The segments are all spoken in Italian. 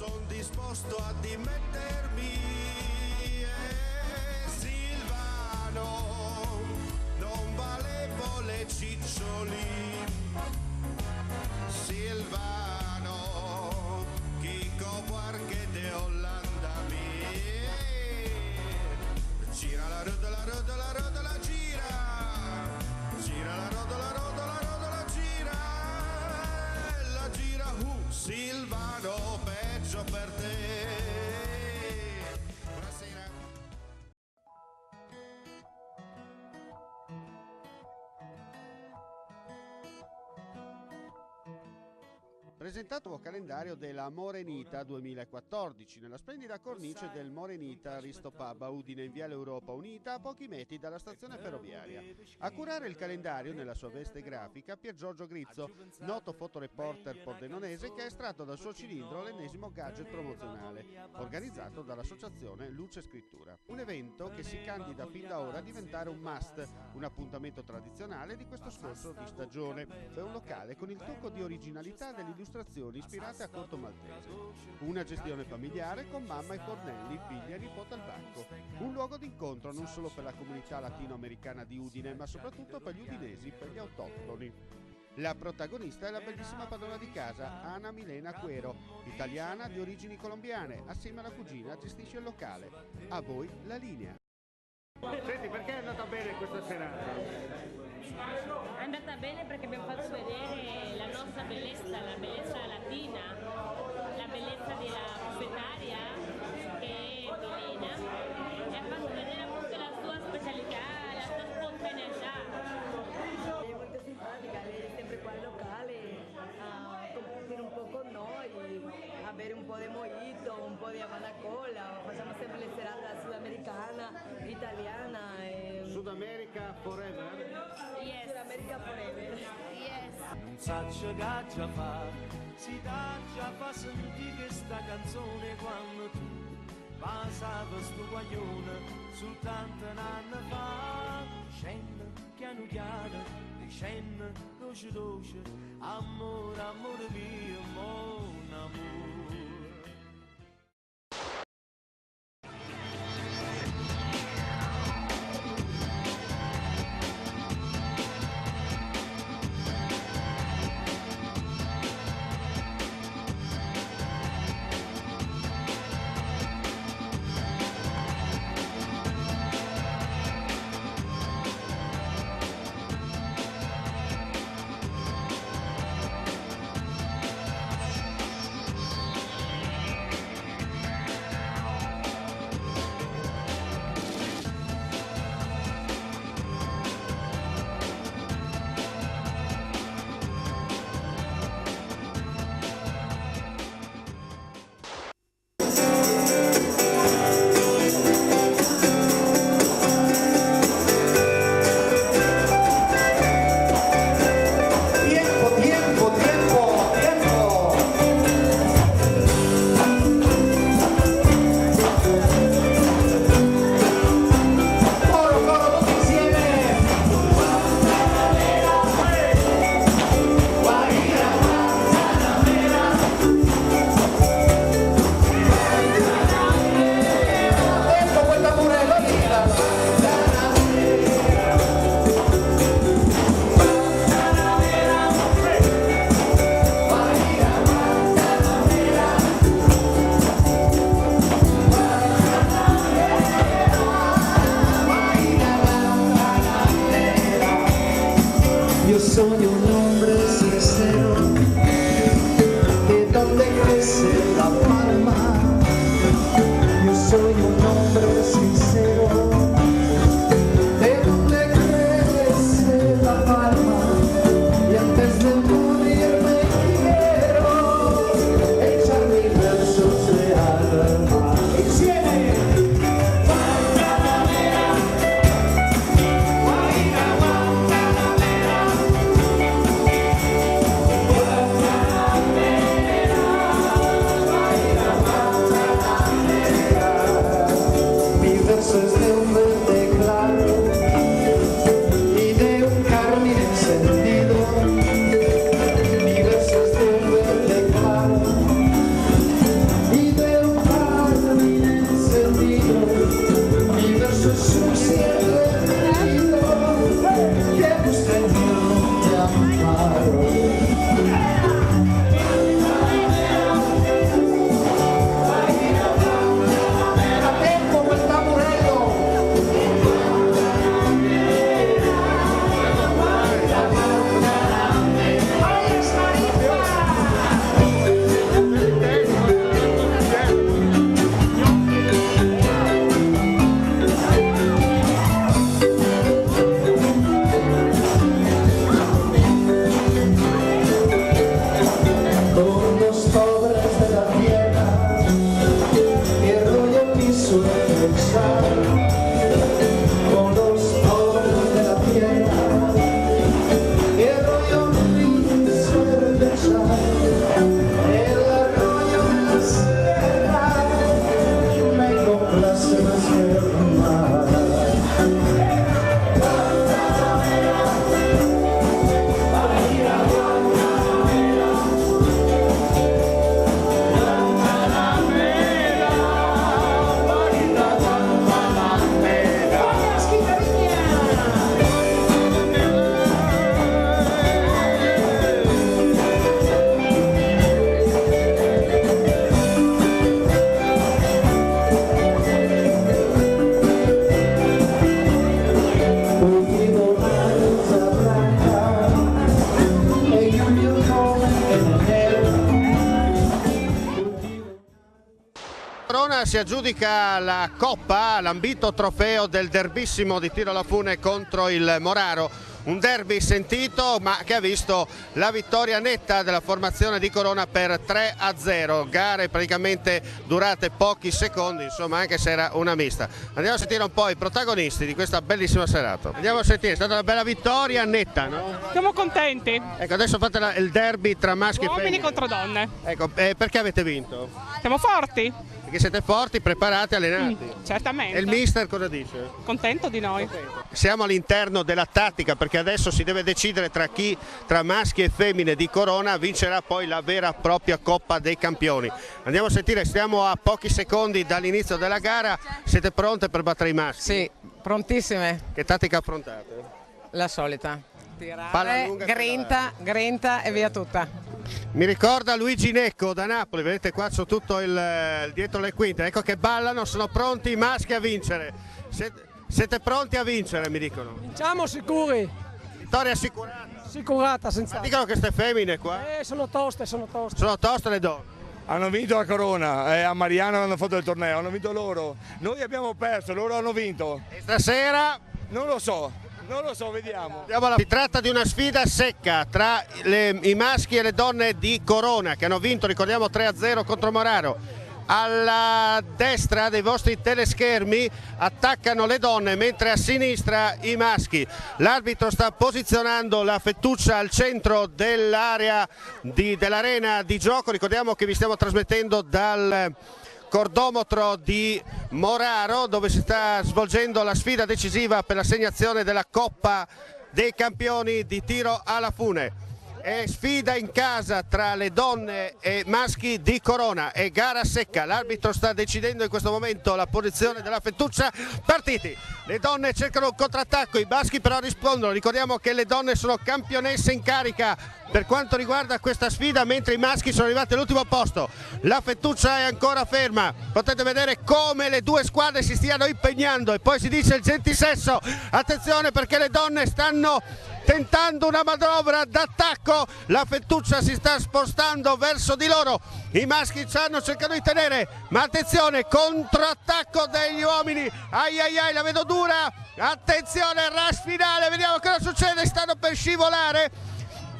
son disposto a dimettermi. Silvano, non valevo le ciccioli. Silvano, Chico Buarque de Hollanda mi. Gira la rotola, rotola, rotola, gira. Gira la rotola, rotola, rotola, gira. E la gira, Silvano, peggio per te. Buonasera. Presentato calendario della Morenita 2014 nella splendida cornice del Morenita Risto Pub a Udine in Viale Europa Unita, a pochi metri dalla stazione ferroviaria. A curare il calendario nella sua veste grafica Pier Giorgio Grizzo, noto fotoreporter pordenonese che ha estratto dal suo cilindro l'ennesimo gadget promozionale, organizzato dall'associazione Luce Scrittura. Un evento che si candida fin da ora a diventare un must, un appuntamento tradizionale di questo scorso di stagione. È un locale con il tocco di originalità dell'illustrazione ispirate a Corto Maltese. Una gestione familiare con mamma e fornelli, figlia e nipote al banco. Un luogo d'incontro non solo per la comunità latinoamericana di Udine, ma soprattutto per gli udinesi, per gli autoctoni. La protagonista è la bellissima padrona di casa, Ana Milena Cuero, italiana di origini colombiane, assieme alla cugina gestisce il locale. A voi la linea. Senti, perché è andata bene questa serata? È andata bene perché abbiamo fatto vedere la nostra bellezza, la bellezza latina, la bellezza della proprietaria che è Milena e ha fatto vedere appunto la sua specialità, la sua spontaneità. È molto simpatica, lei è sempre qua al locale a compartire un po' con noi, a bere un po' di mojito, un po' di Havana Cola, facciamo sempre le serate sudamericana, italiana. Sud America forever? Yes. Sud America forever. Yes. Non saccio che già fa, si dà già fa sentire questa canzone quando tu passavi sto guaglione soltanto un anno fa. Scende piano piano, scende dolce dolce, amore, amore mio, mon amore. Corona si aggiudica la Coppa, l'ambito trofeo del derbissimo di Tiro alla Fune contro il Moraro. Un derby sentito ma che ha visto la vittoria netta della formazione di Corona per 3-0, gare praticamente durate pochi secondi, insomma, anche se era una mista. Andiamo a sentire un po' i protagonisti di questa bellissima serata. Andiamo a sentire, è stata una bella vittoria netta, no? Siamo contenti. Ecco, adesso fate il derby tra maschi e femmine. Uomini contro donne. Ecco, perché avete vinto? Siamo forti? Perché siete forti, preparati, allenati. Certamente. E il mister cosa dice? Contento di noi. Siamo all'interno della tattica perché adesso si deve decidere tra maschi e femmine di Corona vincerà poi la vera e propria Coppa dei Campioni. Andiamo a sentire, stiamo a pochi secondi dall'inizio della gara, siete pronte per battere i maschi? Sì, prontissime. Che tattica affrontate? La solita. Palla Tirare, lunga, grinta e via tutta. Mi ricorda Luigi Necco da Napoli, vedete qua c'ho tutto il dietro le quinte, ecco che ballano, sono pronti i maschi a vincere. Siete pronti a vincere, mi dicono? Siamo sicuri. Vittoria assicurata? Sicurata, senza. Ma dicono queste femmine qua? Sono toste. Sono toste le donne? Hanno vinto a Corona, a Mariano hanno fatto il torneo, hanno vinto loro. Noi abbiamo perso, loro hanno vinto. E stasera? Non lo so, vediamo. Si tratta di una sfida secca tra i maschi e le donne di Corona che hanno vinto, ricordiamo, 3-0 contro Moraro. Alla destra dei vostri teleschermi attaccano le donne mentre a sinistra i maschi. L'arbitro sta posizionando la Fettuccia al centro dell'area dell'arena di gioco. Ricordiamo che vi stiamo trasmettendo dal cordometro di Moraro dove si sta svolgendo la sfida decisiva per l'assegnazione della Coppa dei Campioni di Tiro alla Fune. È sfida in casa tra le donne e maschi di Corona, è gara secca, l'arbitro sta decidendo in questo momento la posizione della Fettuccia. Partiti, le donne cercano un contrattacco, i maschi però rispondono. Ricordiamo che le donne sono campionesse in carica per quanto riguarda questa sfida, mentre i maschi sono arrivati all'ultimo posto. La Fettuccia è ancora ferma, potete vedere come le due squadre si stiano impegnando. E poi si dice il gentisesso, attenzione perché le donne stanno tentando una manovra d'attacco, la Fettuccia si sta spostando verso di loro, i maschi stanno cercando di tenere, ma attenzione, controattacco degli uomini, ai ai ai, la vedo dura, attenzione, rush finale, vediamo cosa succede, stanno per scivolare,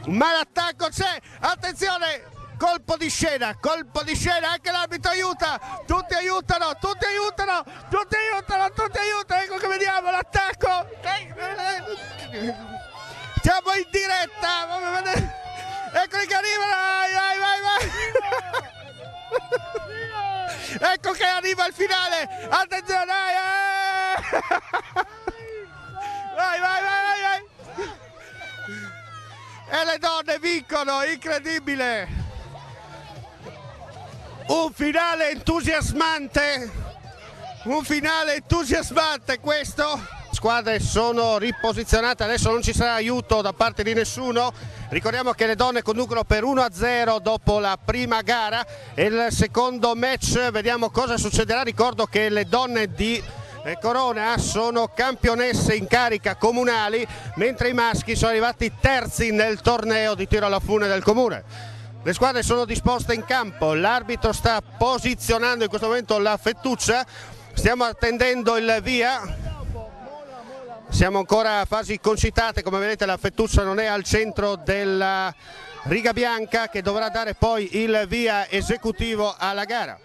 ma l'attacco c'è, attenzione, colpo di scena, anche l'arbitro aiuta, tutti aiutano, ecco che vediamo l'attacco. Siamo in diretta, eccoli che arrivano, vai. Ecco che arriva il finale, attenzione, vai. E le donne vincono, incredibile. Un finale entusiasmante questo. Squadre sono riposizionate, adesso non ci sarà aiuto da parte di nessuno. Ricordiamo che le donne conducono per 1-0 dopo la prima gara e il secondo match vediamo cosa succederà. Ricordo che le donne di Corona sono campionesse in carica comunali, mentre i maschi sono arrivati terzi nel torneo di tiro alla fune del comune. Le squadre sono disposte in campo, l'arbitro sta posizionando in questo momento la Fettuccia, stiamo attendendo il via. Siamo ancora a fasi concitate, come vedete la Fettuccia non è al centro della riga bianca che dovrà dare poi il via esecutivo alla gara.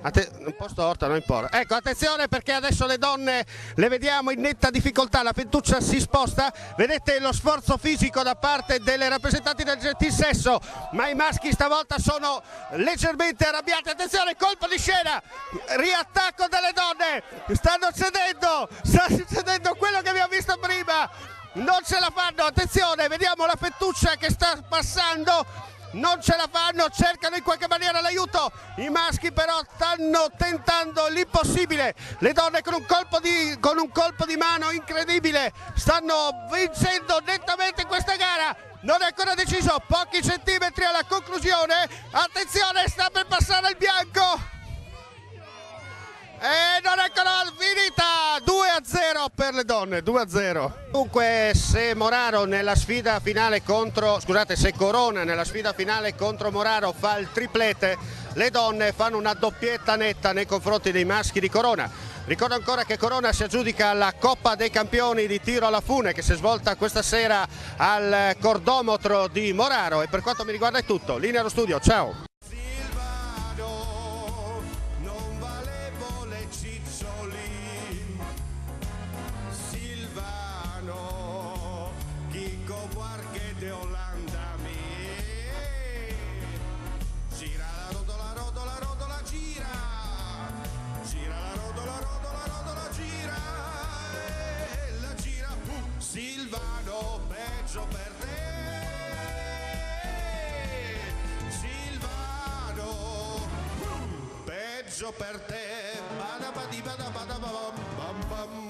Un po' storta, non importa. Ecco, attenzione perché adesso le donne le vediamo in netta difficoltà, la Fettuccia si sposta, vedete lo sforzo fisico da parte delle rappresentanti del gentilsesso, ma i maschi stavolta sono leggermente arrabbiati. Attenzione, colpo di scena, riattacco delle donne, sta succedendo quello che abbiamo visto prima, non ce la fanno, attenzione, vediamo la Fettuccia che sta passando. Non ce la fanno, cercano in qualche maniera l'aiuto, i maschi però stanno tentando l'impossibile, le donne con un colpo di mano incredibile stanno vincendo nettamente questa gara, non è ancora deciso, pochi centimetri alla conclusione, attenzione, sta per passare il bianco e non è ancora finita, 2-0 per le donne, 2-0. Dunque se Moraro nella sfida finale contro, scusate, se Corona nella sfida finale contro Moraro fa il triplete, le donne fanno una doppietta netta nei confronti dei maschi di Corona. Ricordo ancora che Corona si aggiudica la Coppa dei Campioni di tiro alla fune che si è svolta questa sera al Cordometro di Moraro e per quanto mi riguarda è tutto. Linea allo studio, ciao! Silvano, peggio per te. Silvano, peggio per te. Bada badi bada bada bam bam bam.